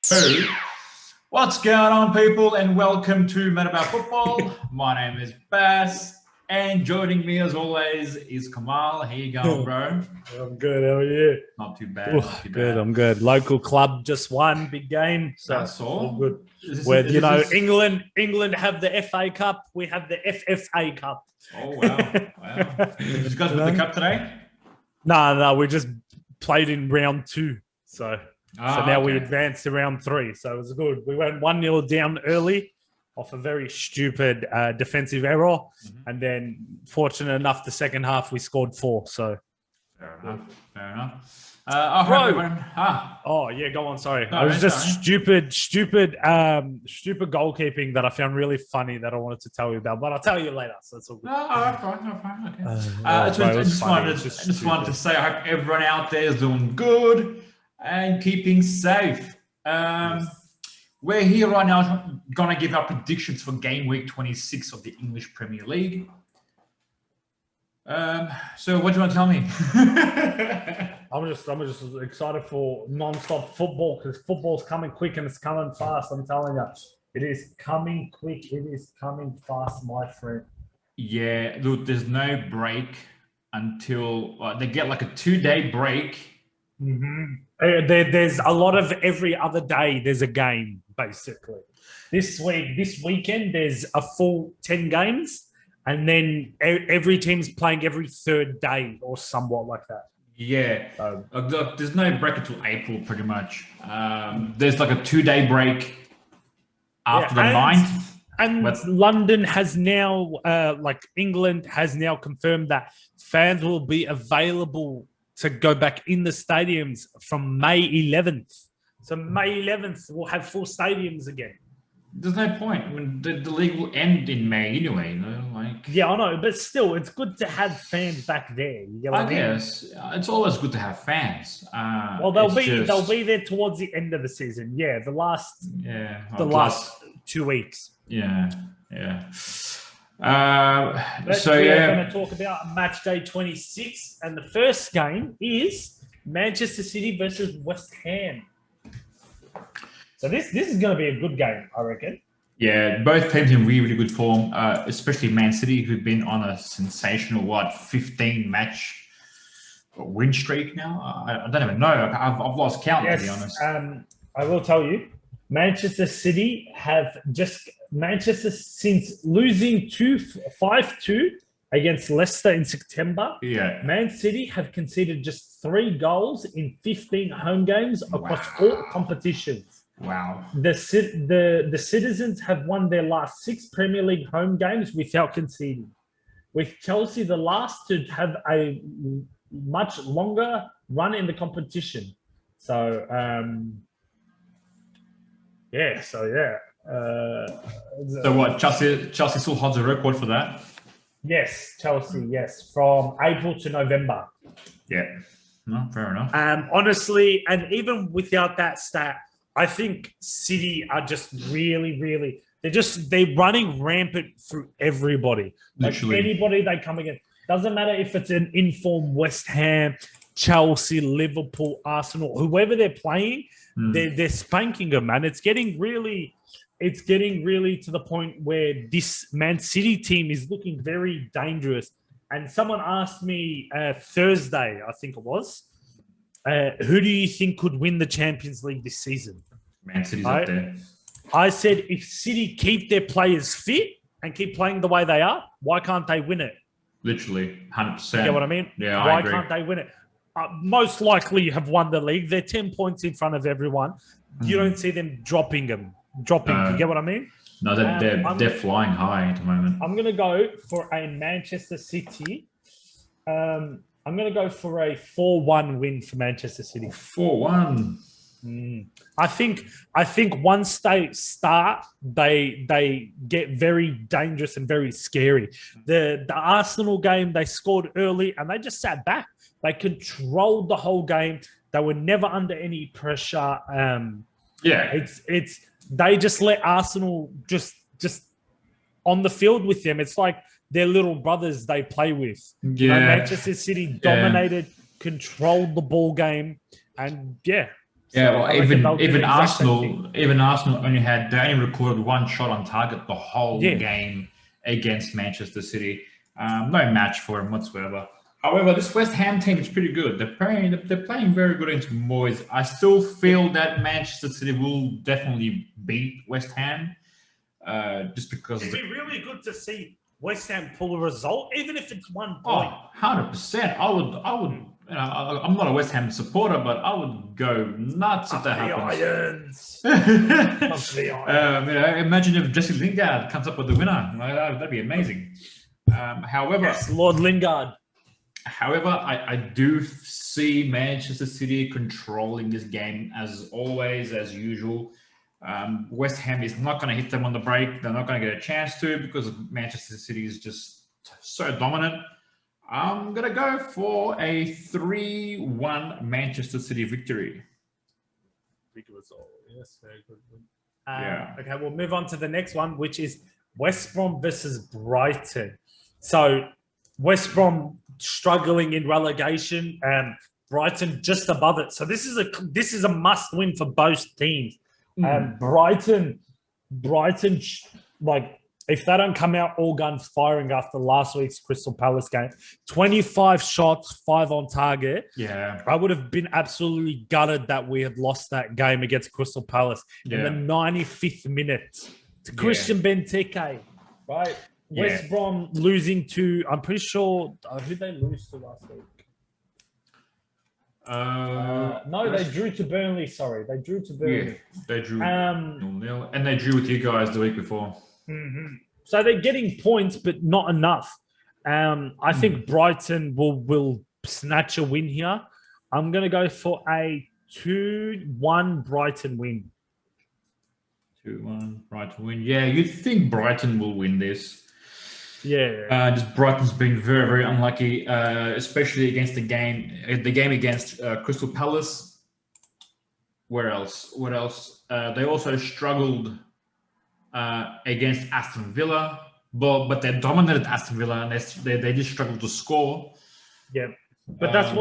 Two. What's going on, people, and welcome to Men About Football. My name is Bass, and joining me as always is Kamal. How you going, bro? I'm good. How are you? Not too bad. Not too Good. bad. I'm good. Local club just won, big game. So That's all. Good. This... England have the FA Cup. We have the FFA Cup. Oh wow! Did you guys win the cup today? No. We just played in round 2. So now we advanced to round 3. So it was good. We went 1-0 down early off a very stupid defensive error. And then, fortunate enough, the second half we scored 4. So fair enough. Oh yeah, go on. Sorry, it was just stupid goalkeeping that I found really funny that I wanted to tell you about, but I'll tell you later. So it's all good. No, fine. Okay. I just wanted to say I hope everyone out there is doing good and keeping safe. We're here right now, gonna give our predictions for game week 26 of the English Premier League. So what do you want to tell me? I'm just excited for non-stop football because football's coming quick and it's coming fast. I'm telling you, it is coming quick. It is coming fast, my friend. Yeah, look, there's no break until they get like a 2-day break. There's a lot of every other day. There's a game basically. This weekend, there's a full 10 games. And then every team's playing every third day or somewhat like that. Yeah. Look, there's no break until April, pretty much. There's like a 2-day break after the 9th. And London has now, England has now confirmed that fans will be available to go back in the stadiums from May 11th. So May 11th, we'll have full stadiums again. There's no point when the league will end in May anyway. You know, yeah, I know, but still, it's good to have fans back there. You get what I mean? Guess it's always good to have fans. Well, they'll be there towards the end of the season. Yeah, the last 2 weeks. Yeah. We're going to talk about match day 26, and the first game is Manchester City versus West Ham. So this is going to be a good game, I reckon. Yeah, both teams in really, really good form, especially Man City, who've been on a sensational, 15-match win streak now? I don't even know. I've lost count, to be honest. I will tell you, Manchester City since losing 5-2 against Leicester in September, Man City have conceded just 3 goals in 15 home games across all competitions. Wow. The Citizens have won their last 6 Premier League home games without conceding, with Chelsea the last to have a much longer run in the competition. So, So what, Chelsea still holds a record for that? Yes, Chelsea, yes, from April to November. Yeah, no, fair enough. Honestly, and even without that stat, I think City are just really, they're running rampant through everybody. Literally. Like anybody they come against. Doesn't matter if it's an informed West Ham, Chelsea, Liverpool, Arsenal, whoever they're playing, they're spanking them, man. It's getting really to the point where this Man City team is looking very dangerous. And someone asked me Thursday, I think it was, who do you think could win the Champions League this season? Man City's up there. I said, if City keep their players fit and keep playing the way they are, why can't they win it? Literally, 100%. You get what I mean? Yeah, why I agree. can't they win it? Most likely have won the league. They're 10 points in front of everyone. You don't see them dropping. You get what I mean? No, they're flying high at the moment. I'm going to go for a Manchester City. I'm going to go for a 4-1 win for Manchester City. 4-1. I think once they start, they get very dangerous and very scary. The Arsenal game, they scored early and they just sat back. They controlled the whole game. They were never under any pressure. They just let Arsenal just on the field with them. It's like their little brothers they play with. Yeah. Manchester City dominated, controlled the ball game, and Yeah, well, I reckon they'll do even the exact same thing. Arsenal they only recorded one shot on target the whole Yeah. game against Manchester City. No match for them whatsoever. However, this West Ham team is pretty good. They're playing very good against Moyes. I still feel that Manchester City will definitely beat West Ham, just because. It'd be really good to see West Ham pull a result, even if it's 1 point. 100%. I would. You know, I'm not a West Ham supporter, but I would go nuts if that happens. Imagine if Jesse Lingard comes up with the winner. That'd be amazing. However, yes, Lord Lingard. However, I do see Manchester City controlling this game as always, as usual. West Ham is not going to hit them on the break. They're not going to get a chance to because Manchester City is just so dominant. I'm going to go for a 3-1 Manchester City victory. Big result. Yes, very good. Yeah. Okay, we'll move on to the next one, which is West Brom versus Brighton. So West Brom struggling in relegation, and Brighton just above it. So this is a must win for both teams. Brighton, like if they don't come out all guns firing after last week's Crystal Palace game, 25 shots, 5 on target. Yeah, I would have been absolutely gutted that we had lost that game against Crystal Palace in the 95th minute to Christian Benteke, right? Yeah. West Brom losing to, I'm pretty sure, who they lose to last week? No, they drew to Burnley. Sorry, they drew to Burnley. Yeah, they drew 0-0, and they drew with you guys the week before. Mm-hmm. So they're getting points, but not enough. I think Brighton will snatch a win here. I'm going to go for a 2-1 Brighton win. 2-1 Brighton win. Yeah, you'd think Brighton will win this. Yeah. Just Brighton's been very, very unlucky, especially against the game against Crystal Palace. Where else? What else? They also struggled against Aston Villa, but they dominated Aston Villa, and they just struggled to score. Yeah, but that's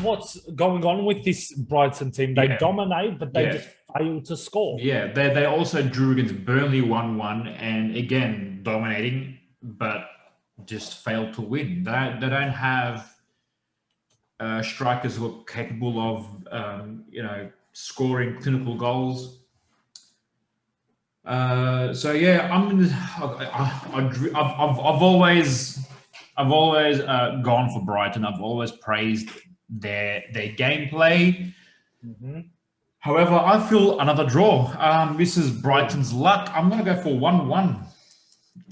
what's going on with this Brighton team. They dominate, but they just fail to score. Yeah, they also drew against Burnley 1-1, and again dominating, but just failed to win. They don't have strikers who are capable of scoring clinical goals. So yeah, I've always gone for Brighton. I've always praised their gameplay. Mm-hmm. However, I feel another draw. This is Brighton's luck. I'm going to go for 1-1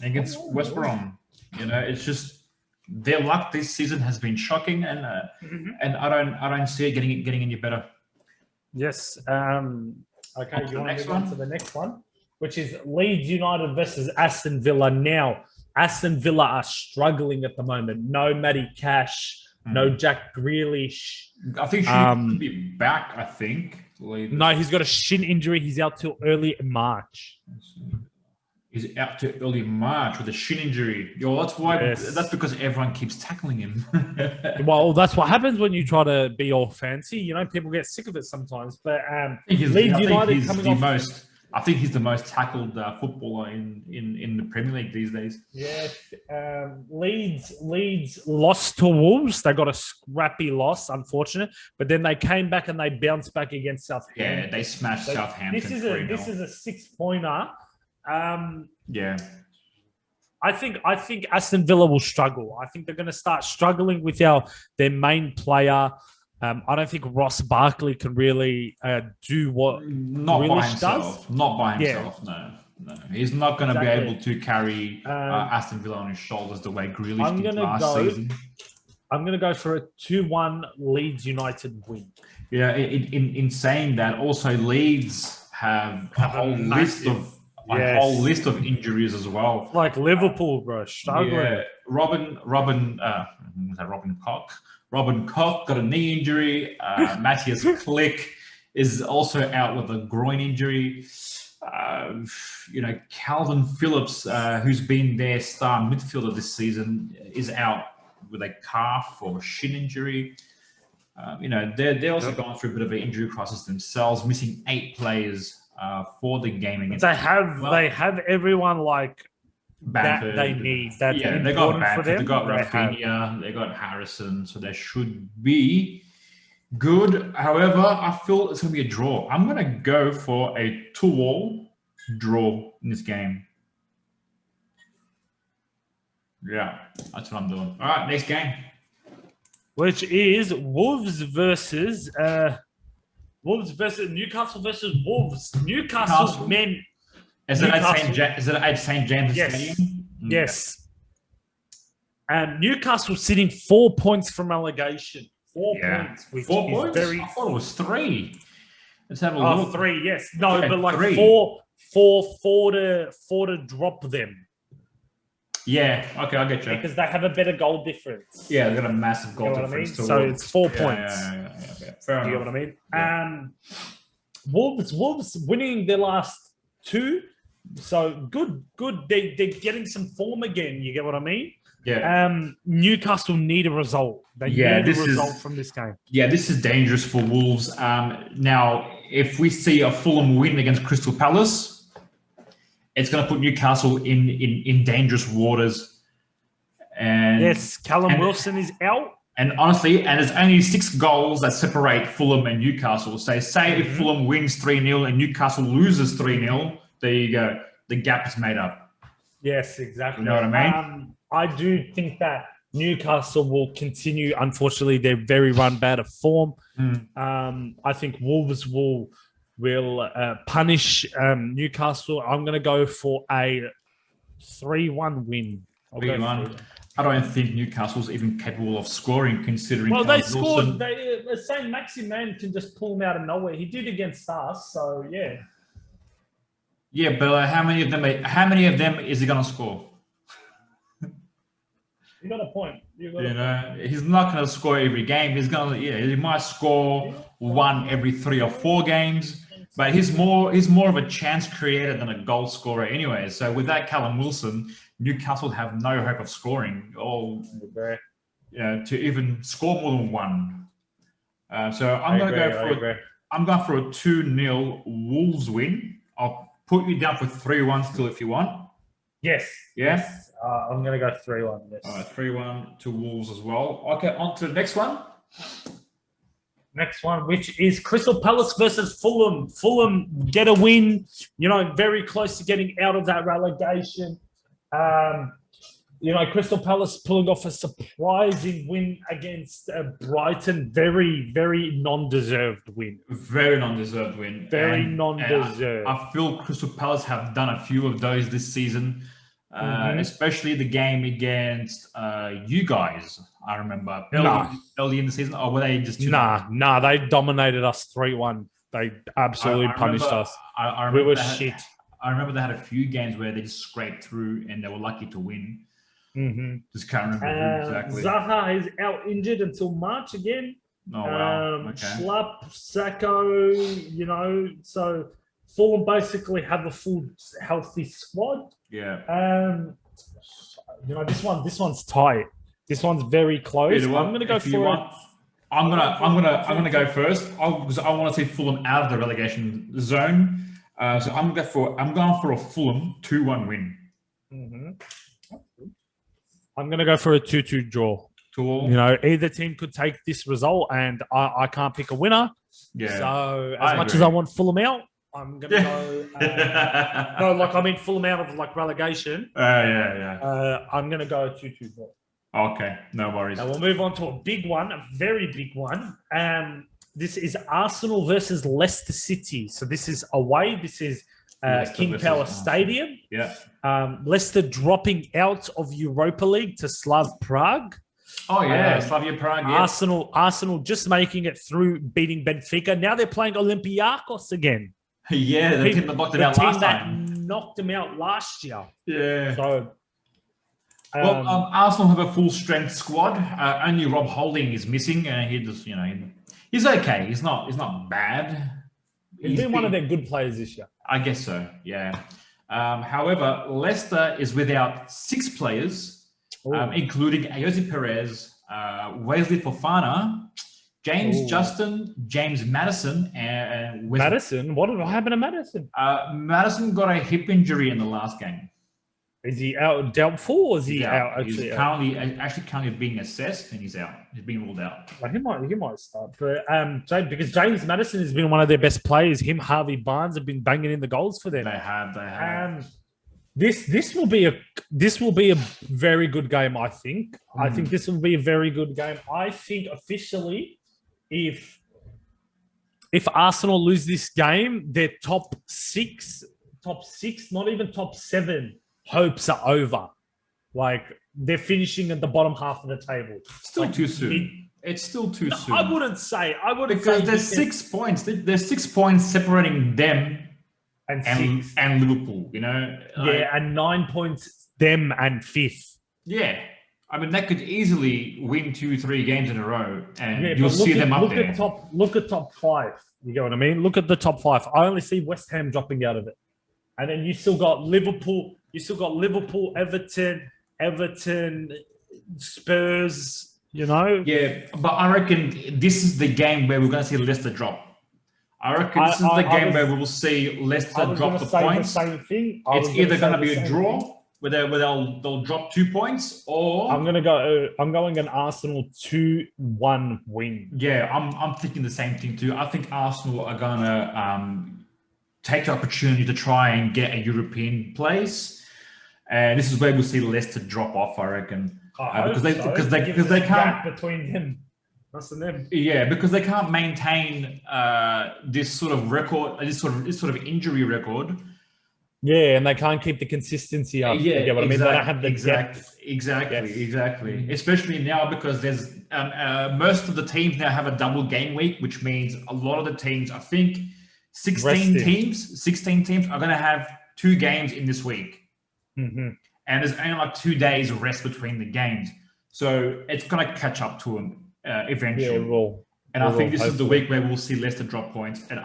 against West Brom. It's just their luck this season has been shocking, and I don't see it getting any better. Yes. Okay. You want to move on to the next one, which is Leeds United versus Aston Villa. Now, Aston Villa are struggling at the moment. No Matty Cash, no Jack Grealish. I think she should be back, I think. No, he's got a shin injury. He's out till early March. He's out to early March with a shin injury. That's why. Yes. That's because everyone keeps tackling him. Well, that's what happens when you try to be all fancy. People get sick of it sometimes. But Leeds United coming off. I think he's the most tackled footballer in the Premier League these days. Yeah, Leeds lost to Wolves. They got a scrappy loss, unfortunate. But then they came back and they bounced back against Southampton. Yeah, they smashed Southampton. This is a 6-pointer. Yeah. I think Aston Villa will struggle. I think they're going to start struggling with their main player. I don't think Ross Barkley can really do what Grealish does. Not by himself, no. He's not going to be able to carry Aston Villa on his shoulders the way Grealish did last season. I'm going to go for a 2-1 Leeds United win. Yeah, in saying that, also Leeds have a whole list of injuries as well. Like Liverpool, bro, struggling. Yeah, Robin Koch got a knee injury. Matthias Klick is also out with a groin injury. Calvin Phillips, who's been their star midfielder this season, is out with a calf or shin injury. They're also going through a bit of an injury crisis themselves, missing 8 players for the game against. They have everyone like Bamford, that they need. That's important they got Bamford, for them. they got Rafinha, they got Harrison, so they should be good. However, I feel it's going to be a draw. I'm going to go for a 2-2 draw in this game. Yeah, that's what I'm doing. All right, next game. Which is Wolves versus Newcastle versus Wolves. Newcastle men. Is it at St. James Stadium? Yes. Newcastle sitting 4 points from relegation. 4 points. Which 4 is points? Very... I thought it was 3. Let's have a look. 3, yes. No, yeah, but like 3. four to drop them. Yeah, okay, I get you. Because they have a better goal difference. Yeah, they've got a massive goal difference. So it's 4 points. Yeah. Fair enough. Do you get what I mean? Yeah. Wolves winning their last 2. So good. They're getting some form again. You get what I mean? Yeah. Newcastle need a result. They need a result from this game. Yeah, this is dangerous for Wolves. Now, if we see a Fulham win against Crystal Palace, it's going to put Newcastle in dangerous waters. And yes, Callum Wilson is out. And honestly, there's only 6 goals that separate Fulham and Newcastle. So say if Fulham wins 3-0 and Newcastle loses 3-0, there you go. The gap is made up. Yes, exactly. You know what I mean? I do think that Newcastle will continue. Unfortunately, they're very run bad of form. I think Wolves will punish Newcastle. I'm going to go for a 3-1 win. 3-1. I don't think Newcastle's even capable of scoring, considering. Well, they scored. The same Maxi Man can just pull them out of nowhere. He did against us, so yeah. Yeah, but how many of them is he going to score? You got a point. He's not going to score every game. He might score 1 every 3 or 4 games, but he's more of a chance creator than a goal scorer anyway. So without Callum Wilson, Newcastle have no hope of scoring or to even score more than 1. So I'm going for a 2-0 Wolves win. I'll put you down for 3-1 still if you want. Yes. Yes. I'm going to go 3-1. Yes. All right, 3-1 to Wolves as well. Okay, on to the next one. Next one, which is Crystal Palace versus Fulham. Fulham get a win. Very close to getting out of that relegation. Crystal Palace pulling off a surprising win against Brighton. Very, very non-deserved win. Very non-deserved win. Very non-deserved. I feel Crystal Palace have done a few of those this season. Especially the game against you guys. I remember early in the season, or were they just they dominated us 3-1. They absolutely punished us. I we were shit. I remember they had a few games where they just scraped through and they were lucky to win. Just can't remember who exactly. Zaha is out injured until March again. Oh wow! Okay. Schlapp, Sacco, so Fulham basically have a full healthy squad. Yeah. This one's tight. This one's very close. I'm going to go for it. I'm gonna go first because I want to see Fulham out of the relegation zone. So I'm going for a Fulham 2-1 win. I'm going to go for a 2-2 draw. Cool. Either team could take this result, and I can't pick a winner. Yeah. So as much as I want Fulham out, I'm going to go... Fulham out of relegation. I'm going to go a 2-2 draw. Okay, no worries. Now we'll move on to a big one, a very big one. This is Arsenal versus Leicester City. So this is away. This is King Power Stadium. Yeah. Leicester dropping out of Europa League to Slav Prague. Oh yeah, Slavia Prague. Yeah. Arsenal just making it through, beating Benfica. Now they're playing Olympiacos again. Yeah, the team that knocked them out last time. Knocked them out last year. Yeah. So. Arsenal have a full strength squad. Only Rob Holding is missing, and he's okay. He's not bad. He's been one of their good players this year. I guess so. Yeah. However, Leicester is without 6 players, including Ayoze Perez, Wesley Fofana, James Maddison, and Maddison. What happened to Maddison? Maddison got a hip injury in the last game. Is he out doubtful, or is he out? He's currently being assessed, and he's out. He's being ruled out. Well, he might start, but because James Maddison has been one of their best players. Him, Harvey Barnes have been banging in the goals for them. They have. This will be a very good game. I think. I think this will be a very good game. I think officially, if Arsenal lose this game, their top six, not even top 7 hopes are over. Like, they're finishing at the bottom half of the table. Still too soon. It's still too soon. I wouldn't say because there's 6 points. There's 6 points separating them and Liverpool. You know. And 9 points them and 5th. Yeah. I mean, that could easily win 2-3 games in a row, and you'll see them up there. Look at top 5. You get what I mean? Look at the top 5. I only see West Ham dropping out of it, and then you still got Liverpool. Everton, Spurs. You know? Yeah, but I reckon this is the game where we're going to see Leicester drop. I reckon this is the game where we will see Leicester drop the points. The same thing. It's either going to be a draw. Where they'll drop 2 points, or I'm going an Arsenal 2-1 win. Yeah, I'm thinking the same thing too. I think Arsenal are gonna take the opportunity to try and get a European place, and this is where we'll see Leicester drop off. I reckon because they can't between them. Us and them. Yeah, because they can't maintain this sort of record, this sort of injury record. Yeah, and they can't keep the consistency up. Yeah, you get what I mean? They don't have the depth. Exactly. Especially now because there's most of the teams now have a double game week, which means a lot of the teams, I think 16 teams are going to have 2 games in this week. Mm-hmm. And there's only like 2 days of rest between the games. So it's going to catch up to them eventually. Yeah, it will. And I think this is the week where we'll see Leicester drop points. And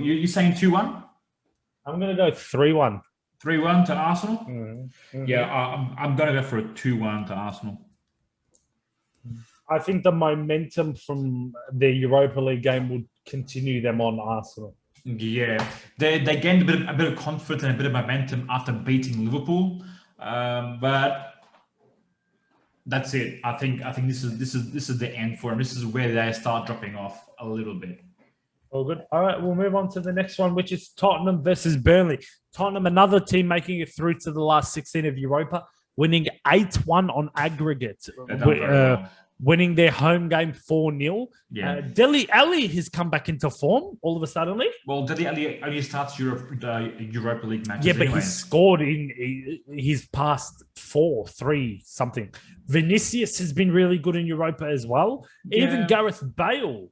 you're saying 2-1? I'm going to go 3-1. 3-1 to Arsenal? Mm-hmm. Yeah, I'm going to go for a 2-1 to Arsenal. I think the momentum from the Europa League game will continue them on Arsenal. Yeah, they gained a bit of confidence and a bit of momentum after beating Liverpool, but that's it. I think this is the end for them. This is where they start dropping off a little bit. All good. All right, we'll move on to the next one, which is Tottenham versus Burnley. Tottenham, another team making it through to the last 16 of Europa, winning 8-1 on aggregate, winning their home game 4-0. Yeah. Dele Alli has come back into form all of a sudden. Well, Dele Alli only starts Europa League matches. Yeah, but he's scored in his past 3 something. Vinicius has been really good in Europa as well. Yeah. Even Gareth Bale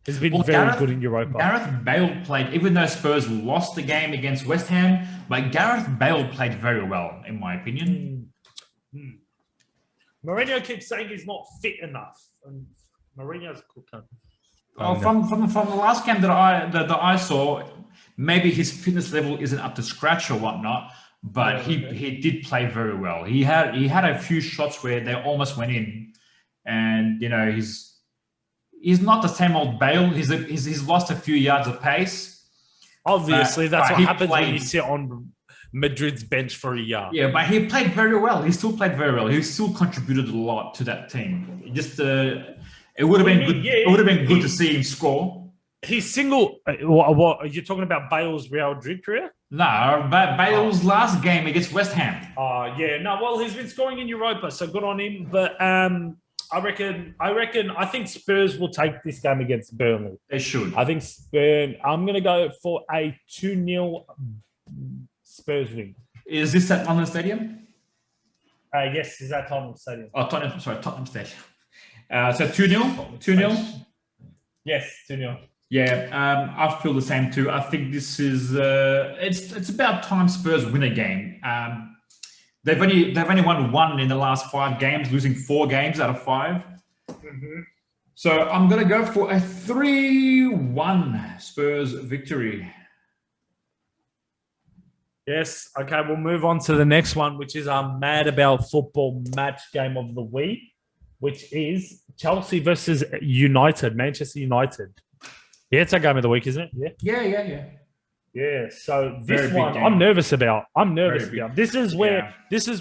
has been very good in Europa. Gareth Bale played, even though Spurs lost the game against West Ham, but Gareth Bale played very well, in my opinion. Mourinho keeps saying he's not fit enough. And Mourinho's cooking. From the last game that I saw, maybe his fitness level isn't up to scratch or whatnot, but he did play very well. He had a few shots where they almost went in, and you know he's not the same old Bale. He's lost a few yards of pace. Obviously, that's what happens when you sit on Madrid's bench for a year. Yeah, but he played very well. He still played very well. He still contributed a lot to that team. Just it would have been good. Yeah, it would have been good to see him score. He's single. What are you talking about? Bale's Real Madrid career? No, Bale's last game against West Ham. Yeah. No, well, he's been scoring in Europa, so good on him. But I think Spurs will take this game against Burnley. They should. I think Spurs. I'm going to go for a 2-0 Spurs win. Is this at London Stadium? Yes, is that Tottenham Stadium? Tottenham Stadium. So 2-0? 2-0? Yes, 2-0. Yeah, I feel the same too. I think this is it's about time Spurs win a game. They've only won 1 in the last 5 games, losing 4 games out of 5. Mm-hmm. So I'm gonna go for a 3-1 Spurs victory. Yes. Okay, we'll move on to the next one, which is our Mad About Football match game of the week. which is Chelsea versus Manchester United. Yeah, it's our game of the week, isn't it? Yeah. Yeah. So Very this big one, game. I'm nervous about. Very big. This is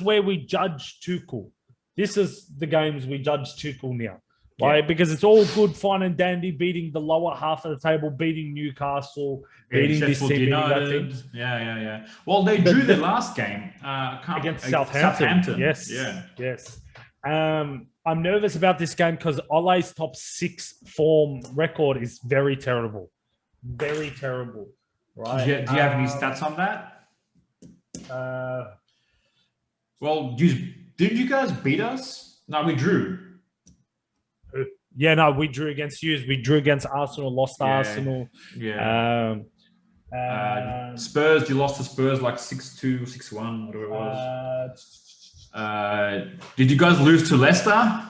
where we judge Tuchel. This is the games we judge Tuchel now. Right, because it's all good, fun and dandy, beating the lower half of the table, beating Newcastle, beating this team, beating that team. Yeah. Well, they drew the last game against Southampton. Yes. I'm nervous about this game because Ole's top 6 form record is very terrible. Very terrible. Right? Do you have any stats on that? Well, didn't you guys beat us? No, we drew. Yeah, no, we drew against you. We drew against Arsenal, lost to Arsenal. Yeah. Spurs, you lost to Spurs like 6-2, 6-1, whatever it was. Did you guys lose to Leicester?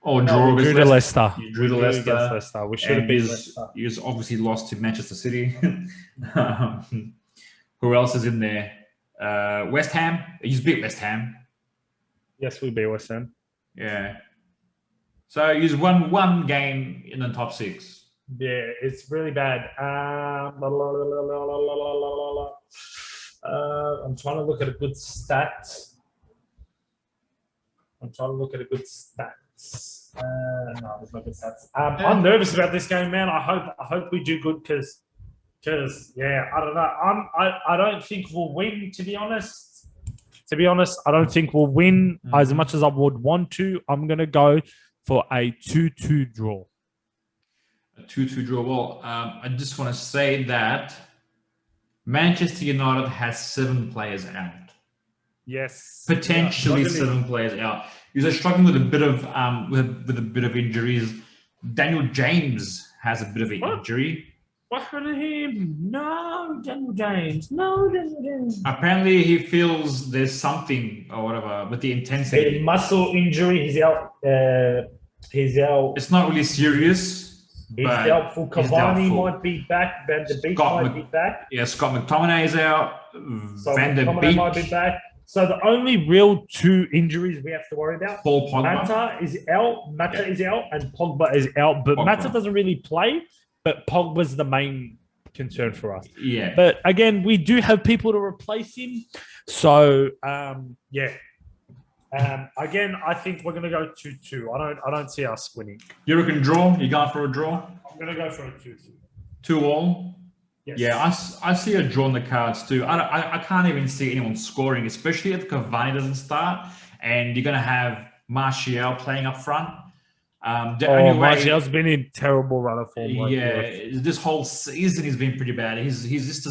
Or draw against Leicester? You drew to Leicester. We should have beaten Leicester. You obviously lost to Manchester City. Who else is in there? West Ham. You beat West Ham. Yes, we beat West Ham. Yeah. So you won one game in the top 6. Yeah, it's really bad. I'm trying to look at a good stat. No, there's no good stats. I'm nervous about this game, man. I hope we do good because I don't know. I don't think we'll win. To be honest, I don't think we'll win as much as I would want to. I'm gonna go for a 2-2 draw. A 2-2 draw. Well, I just want to say that Manchester United has 7 players out. Yes, potentially 7 players out. You're struggling with a bit of injuries. Daniel James has a bit of an injury. What happened to him? No, Daniel James. Apparently, he feels there's something or whatever with the intensity. A muscle injury. He's out. It's not really serious. He's doubtful. Cavani might be back. Van der Beek might be back. Yeah, Scott McTominay is out. Van der Beek might be back. So the only real 2 injuries we have to worry about. Paul Pogba. Mata is out, and Pogba is out. But Mata doesn't really play. But Pogba's the main concern for us. Yeah. But again, we do have people to replace him. So again, I think we're going to go 2-2. I don't see us winning. You reckon draw? You going for a draw? I'm going to go for a 2-2. 2-2? Yes. Yeah, I see a draw in the cards too. I can't even see anyone scoring, especially if Cavani doesn't start and you're going to have Martial playing up front. Martial's been in terrible run of form. This whole season he's been pretty bad. He's just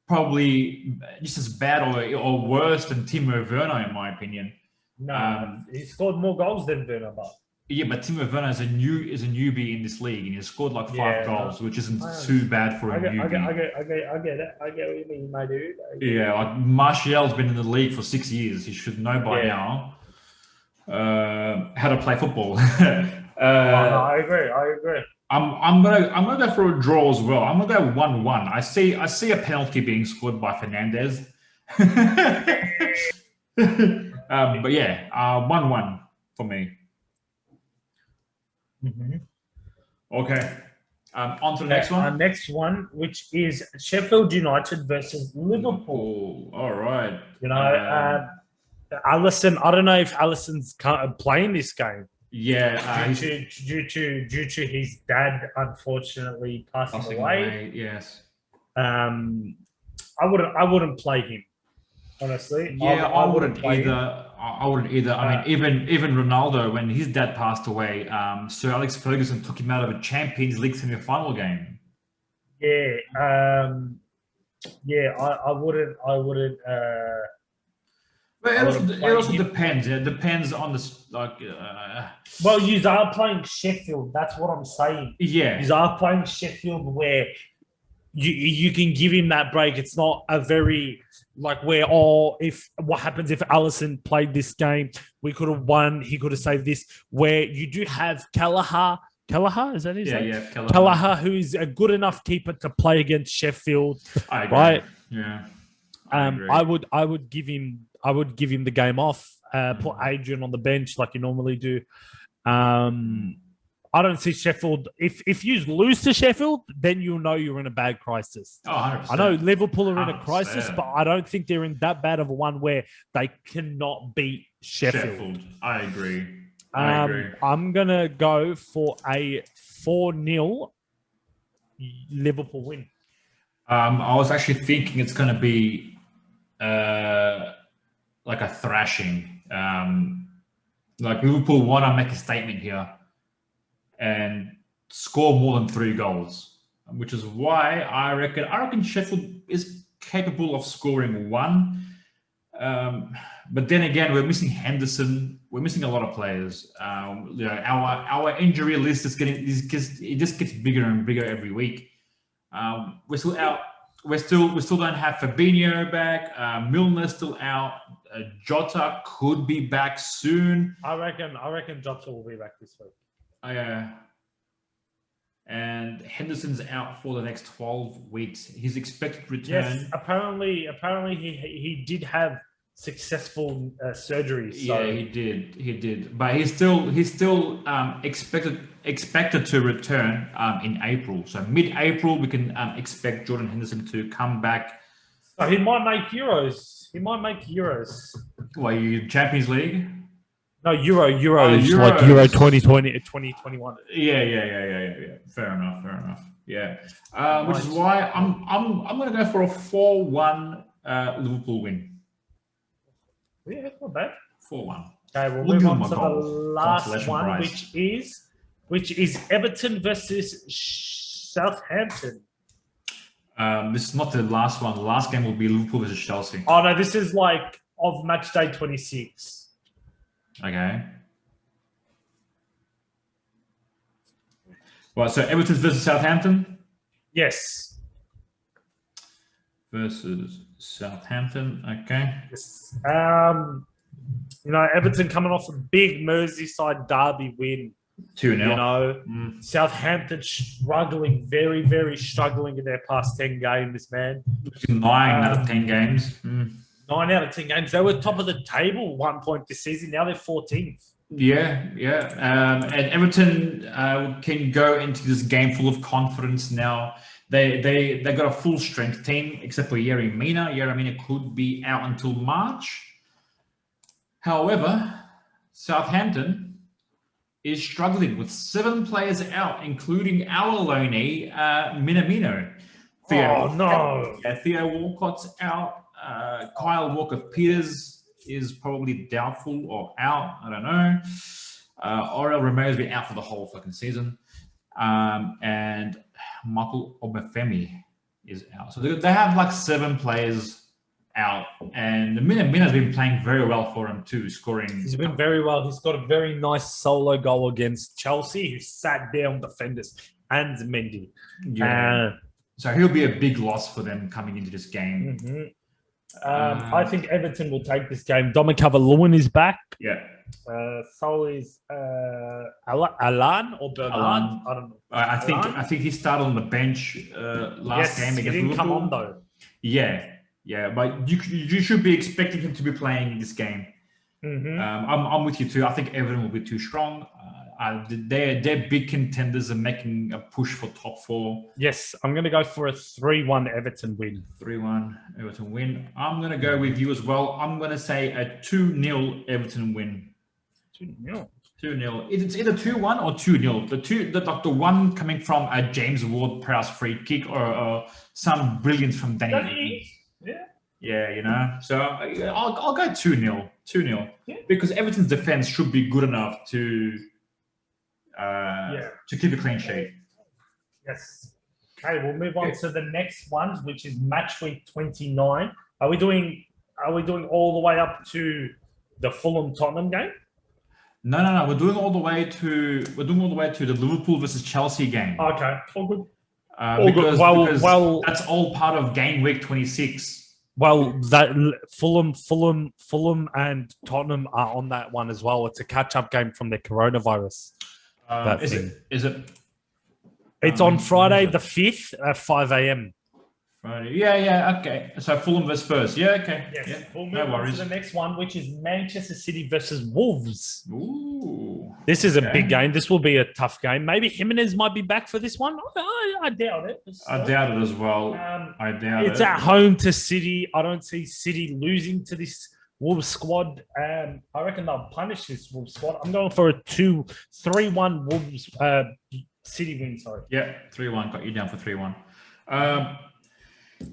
probably just as bad or worse than Timo Werner, in my opinion. No, he scored more goals than Werner, but Timo Werner is a newbie in this league, and he scored like 5 goals, which isn't too bad for a newbie. I get it. I get what you mean, my dude. Like Martial's been in the league for 6 years. He should know by now how to play football. I agree. I'm gonna go for a draw as well. I'm gonna go 1-1. I see a penalty being scored by Fernandez. But 1-1 for me. Mm-hmm. Okay. On to the next one. Our next one, which is Sheffield United versus Liverpool. All right. Alisson. I don't know if Alisson's playing this game. Yeah, due to his dad unfortunately passing away. Yes. I wouldn't play him, honestly. Yeah, I wouldn't either. I wouldn't either. I mean, even Ronaldo, when his dad passed away, Sir Alex Ferguson took him out of a Champions League semi-final game. I wouldn't. But it also depends. It depends on the Well, you are playing Sheffield. That's what I'm saying. Yeah, you are playing Sheffield where you can give him that break. It's not a very if what happens if Alisson played this game, we could have won. He could have saved this. Where you do have Kelleher, is that his name? Yeah, Kelleher, who is a good enough keeper to play against Sheffield. I agree. Right? Yeah. I would give him the game off. put Adrian on the bench like you normally do. I don't see Sheffield. If you lose to Sheffield, then you'll know you're in a bad crisis. Oh, 100%. I know Liverpool are in a 100%. crisis, but I don't think they're in that bad of a one where they cannot beat Sheffield. I agree. I'm going to go for a 4-0 Liverpool win. I was actually thinking it's going to be like a thrashing. Like Liverpool want to make a statement here and score more than 3 goals, which is why I reckon Sheffield is capable of scoring 1. But then again, we're missing Henderson. We're missing a lot of players. Our injury list is it just gets bigger and bigger every week. We're still out. We still don't have Fabinho back. Milner's still out. Jota could be back soon. I reckon Jota will be back this week. And Henderson's out for the next 12 weeks. His expected return. Yes, apparently he did have successful surgery. So. Yeah, he did. But he's still expected to return in April. So mid-April, we can expect Jordan Henderson to come back. So he might make Euros. Well, you Champions League? No, Euros. Euros. Like Euro 2020, 2021. Yeah. Fair enough. Yeah. Which is why I'm going to go for a 4-1 Liverpool win. Yeah, it's not bad. 4-1. Okay, we'll move on to the last one, which is Everton versus Southampton. This is not the last one. The last game will be Liverpool versus Chelsea. Oh no, this is like of match day 26. Okay. Well, so Everton versus Southampton? Yes. Versus Southampton, okay. Yes. Everton coming off a big Merseyside derby win. 2-0. Southampton struggling, very, very struggling in their past 10 games, man. 9 out of 10 games. 9 out of 10 games. They were top of the table 1 point this season. Now they're 14th. Yeah. And Everton can go into this game full of confidence now. They got a full strength team except for Yerry Mina. Yerry Mina could be out until March. However, Southampton is struggling with 7 players out, including our loanee, Minamino. Theo Walcott's out. Kyle Walker-Peters is probably doubtful or out. I don't know. Oriel Romero's been out for the whole fucking season. And Michael Obafemi is out. So they have like 7 players out. And Mina's been playing very well for him too, scoring. He's been very well. He's got a very nice solo goal against Chelsea, who sat down defenders and Mendy. Yeah. So he'll be a big loss for them coming into this game. Mm-hmm. I think Everton will take this game. Dominic-Calvert-Lewin is back. Yeah. So is Alan or Bernard? I don't know. I think he started on the bench last game against Liverpool. He didn't come on though. Yeah, but you should be expecting him to be playing this game. Mm-hmm. I'm with you too. I think Everton will be too strong. They're big contenders and making a push for top 4. Yes, I'm going to go for a 3-1 Everton win. 3-1 Everton win. I'm going to go with you as well. I'm going to say a 2-0 Everton win. 2-0. 2-0. It's either 2-1 or 2-0. The one coming from a James Ward-Prowse free kick or some brilliance from Danny. Yeah, So I'll go 2-0. 2-0. Yeah. Because Everton's defense should be good enough to keep a clean sheet. Yes. Okay, we'll move on to the next one, which is match week 29. Are we doing all the way up to the Fulham Tottenham game? No. We're doing all the way to the Liverpool versus Chelsea game. Okay, all good. Because that's all part of game week 26. Well, that Fulham and Tottenham are on that one as well. It's a catch-up game from the coronavirus. Is it? It's on Friday the 5th at 5 a.m. Friday. Yeah. Okay. So Fulham versus Spurs. Yeah. Okay. Yes. Yeah. We'll move No on worries. to the next one, which is Manchester City versus Wolves. Ooh. This is a big game. This will be a tough game. Maybe Jimenez might be back for this one. I doubt it. I doubt it as well. I doubt it's it. at home to City. I don't see City losing to this Wolves squad. I reckon they'll punish this Wolves squad. I'm going for a 3-1 Wolves City win. Sorry. Yeah, 3-1. Got you down for 3-1.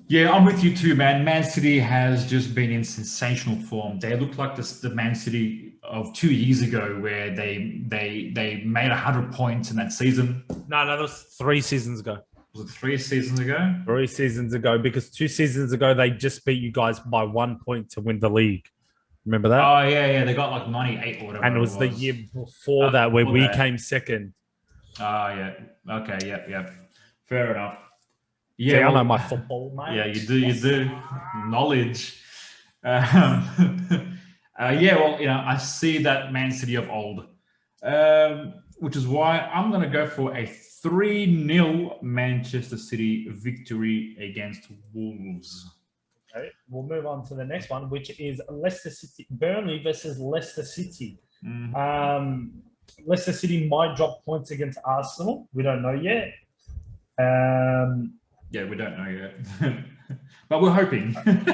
Yeah, I'm with you too, man. Man City has just been in sensational form. They look like the Man City of 2 years ago, where they made 100 points in that season. No, that was 3 seasons ago. Was it 3 seasons ago? 3 seasons ago, because 2 seasons ago they just beat you guys by 1 point to win the league. Remember that? Oh yeah. They got like 98 or whatever. And it was the year before that where we came second. Oh yeah. Okay. Yep. Fair enough. Yeah, Yeah, I know my football, mate. Yeah, you do. Knowledge. Yeah, well, I see that Man City of old, which is why I'm going to go for a 3-0 Manchester City victory against Wolves. Okay, we'll move on to the next one, which is Burnley versus Leicester City. Leicester City might drop points against Arsenal. We don't know yet. Yeah, we don't know yet, but we're hoping. I'm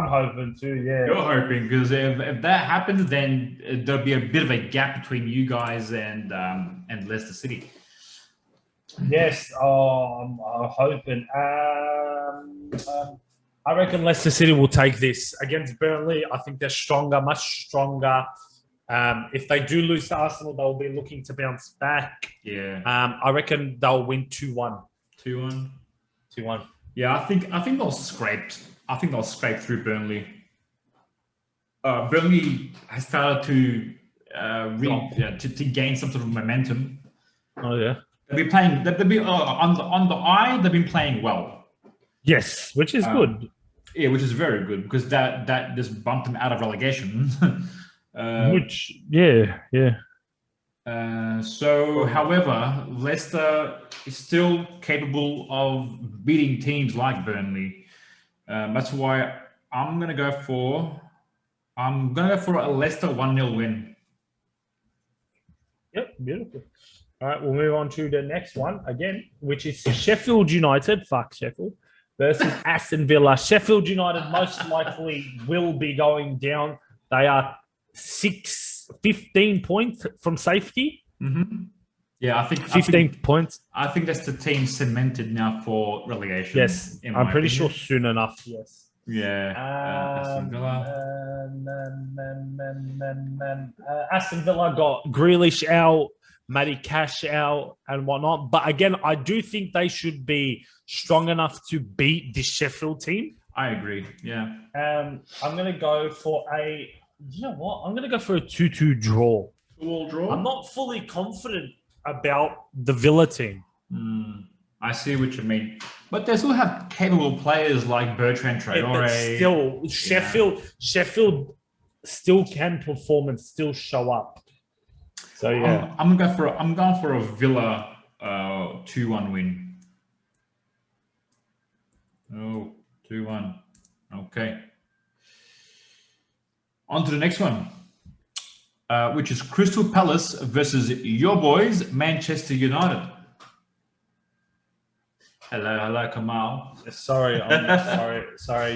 hoping too. Yeah, you're hoping, because if that happens, then there'll be a bit of a gap between you guys and Leicester City. Yes, I'm hoping. I reckon Leicester City will take this against Burnley. I think they're stronger, much stronger. If they do lose to Arsenal, they'll be looking to bounce back. Yeah. I reckon they'll win 2-1. 2-1. 2-1. Yeah, I think they'll scrape. I think they'll scrape through Burnley. Burnley has started to to gain some sort of momentum. Oh yeah. They've been playing. They've been on the eye. They've been playing well. Yes, which is good. Yeah, which is very good, because that just bumped them out of relegation. However, Leicester is still capable of beating teams like Burnley. That's why I'm gonna go for a Leicester 1-0 win. Yep, beautiful. All right, we'll move on to the next one again, which is Sheffield United. Fuck Sheffield. Versus Aston Villa. Sheffield United most likely will be going down. They are 15 points from safety. Mm-hmm. Yeah, I think 15 points. I think that's the team cemented now for relegation. Yes, I'm pretty sure soon enough. Yes. Yeah. Aston Villa. Aston Villa got Grealish out, Matty Cash out, and whatnot. But again, I do think they should be strong enough to beat this Sheffield team. I agree. Yeah. I'm going to go for a. You know what? I'm going to go for a 2-2 draw. 2-2 draw? I'm not fully confident about the Villa team. I see what you mean. But they still have capable players like Bertrand Traore. Still, Sheffield still can perform and still show up. So yeah. I'm going for a Villa 2-1 win. Oh, 2-1. Okay. On to the next one, which is Crystal Palace versus your boys, Manchester United. Hello, Kamal. Sorry.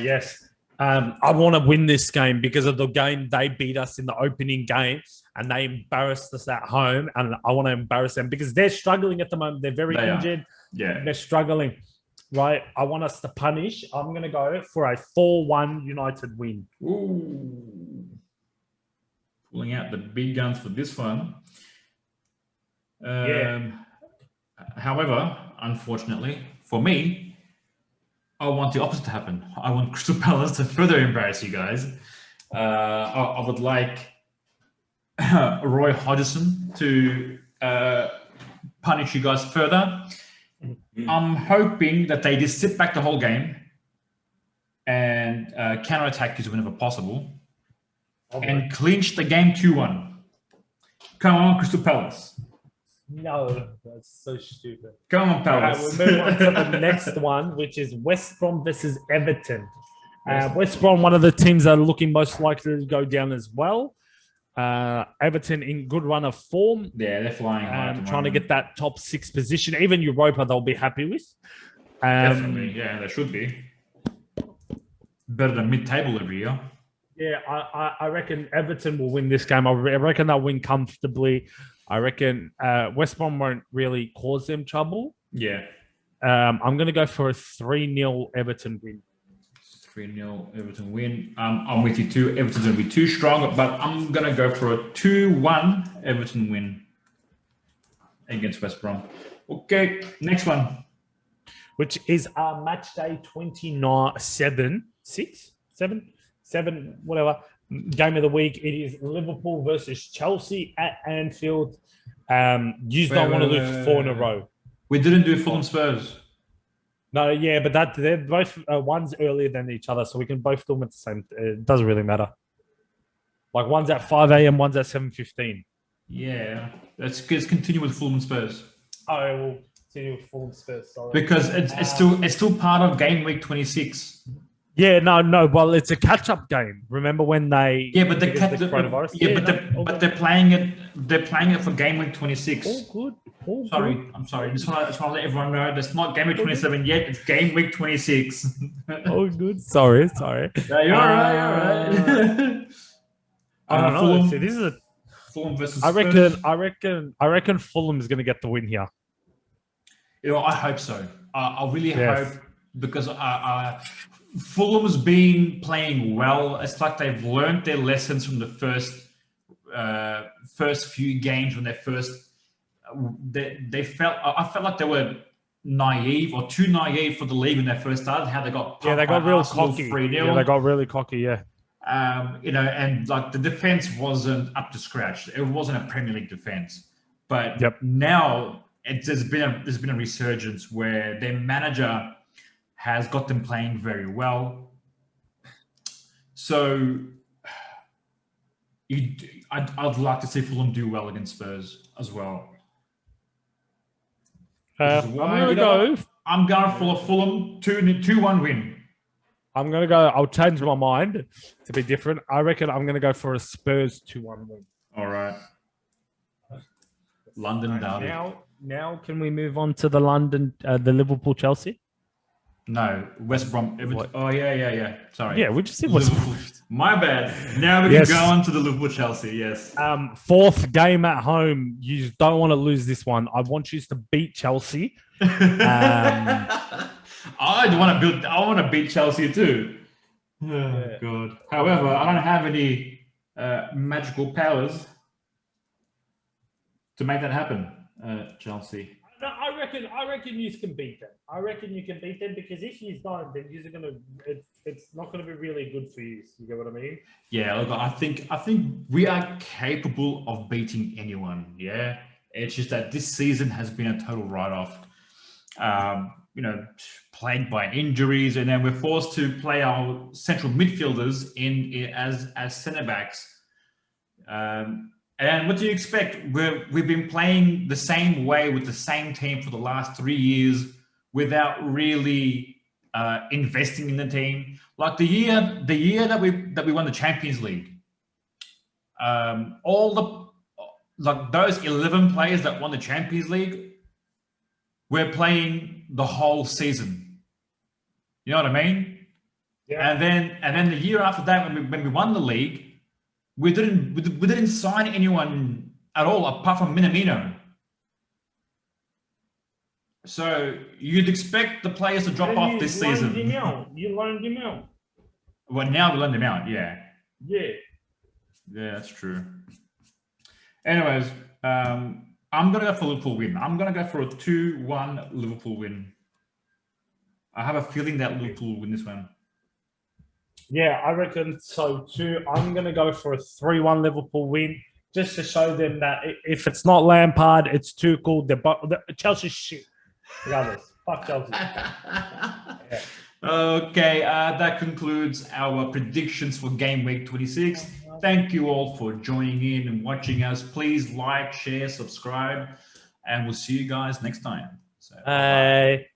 Yes. I want to win this game because of the game they beat us in the opening game and they embarrassed us at home, and I want to embarrass them because they're struggling at the moment. They're very injured. Yeah. They're struggling. Right, I want us to punish. I'm going to go for a 4-1 United win. Ooh. Pulling out the big guns for this one. However, unfortunately, for me, I want the opposite to happen. I want Crystal Palace to further embarrass you guys. I would like Roy Hodgson to punish you guys further. I'm hoping that they just sit back the whole game and counterattack you whenever possible and clinch the game 2-1. Come on, Crystal Palace. No, that's so stupid. Come on, All right, Palace. we'll move on to the next one, which is West Brom versus Everton. West Brom, one of the teams that are looking most likely to go down as well. Everton in good run of form. Yeah, they're flying high. Trying to get that top 6 position. Even Europa, they'll be happy with. Definitely, yeah, they should be. Better than mid-table every year. Yeah, I reckon Everton will win this game. I reckon they'll win comfortably. I reckon West Brom won't really cause them trouble. Yeah. I'm going to go for a 3-0 Everton win. 3-0 Everton win. I'm with you too. Everton's going to be too strong, but I'm going to go for a 2-1 Everton win against West Brom. Okay, next one. Which is our match day 7, whatever. Game of the week. It is Liverpool versus Chelsea at Anfield. You don't want to lose 4 in a row. We didn't do Fulham Spurs. No, yeah, but they're both one's earlier than each other, so we can both do them at the same. It doesn't really matter. Like one's at 5 a.m., one's at 7:15. Yeah, let's continue with Fulham Spurs. I will continue with Fulham Spurs. Sorry. Because it's still part of game week 26. Yeah, no. Well, it's a catch-up game. Remember when they? Yeah, but coronavirus. They're playing it. They're playing it for game week 26. All good. I'm sorry. Just want to let everyone know that's not game week 27 yet. It's game week 26. Oh, good. Sorry. Yeah, you're all right. I don't know. Fulham, See, this is a Fulham versus. I reckon Fulham is going to get the win here. You know, I hope so. I really hope because Fulham's been playing well. It's like they've learned their lessons from the first few games when they first. I felt like they were naive or too naive for the league when they first started. How they got they got real Arsenal cocky. 3-0. Yeah, they got really cocky. Yeah. And like the defense wasn't up to scratch. It wasn't a Premier League defense, but now there's been a resurgence where their manager has got them playing very well. So I'd like to see Fulham do well against Spurs as well. I'm going for a Fulham 2-1 win. I'm going to go. I'll change my mind to be different. I reckon I'm going to go for a Spurs 2-1 win. All right. London derby. Now can we move on to the Liverpool Chelsea? No, West Brom. Oh yeah. Sorry. Yeah, we just said West Brom. My bad. Now we can go on to the Liverpool Chelsea. Yes. 4th game at home. You don't want to lose this one. I want you to beat Chelsea. I want to beat Chelsea too. Oh, God. However, I don't have any magical powers to make that happen. Chelsea. No, I reckon you can beat them. I reckon you can beat them because if you don't, then you're gonna. It's not going to be really good for you. You get what I mean? Yeah. Look, I think we are capable of beating anyone. Yeah. It's just that this season has been a total write-off. Plagued by injuries, and then we're forced to play our central midfielders in as centre backs. And what do you expect? We've been playing the same way with the same team for the last 3 years without really investing in the team. Like the year that we won the Champions League, those 11 players that won the Champions League, we're playing the whole season. You know what I mean? Yeah. And then the year after that, when we won the league, we didn't sign anyone at all apart from Minamino. So you'd expect the players to drop off this season. You loaned him out. Well, now we loaned him out. Yeah. Yeah. Yeah, that's true. Anyways, I'm gonna go for Liverpool win. I'm gonna go for a 2-1 Liverpool win. I have a feeling that Liverpool will win this one. Yeah, I reckon so too. I'm going to go for a 3-1 Liverpool win just to show them that if it's not Lampard, it's Tuchel. Chelsea's shit. Regardless. Fuck Chelsea. Yeah. Okay, that concludes our predictions for game week 26. Thank you all for joining in and watching us. Please like, share, subscribe. and we'll see you guys next time. So, bye.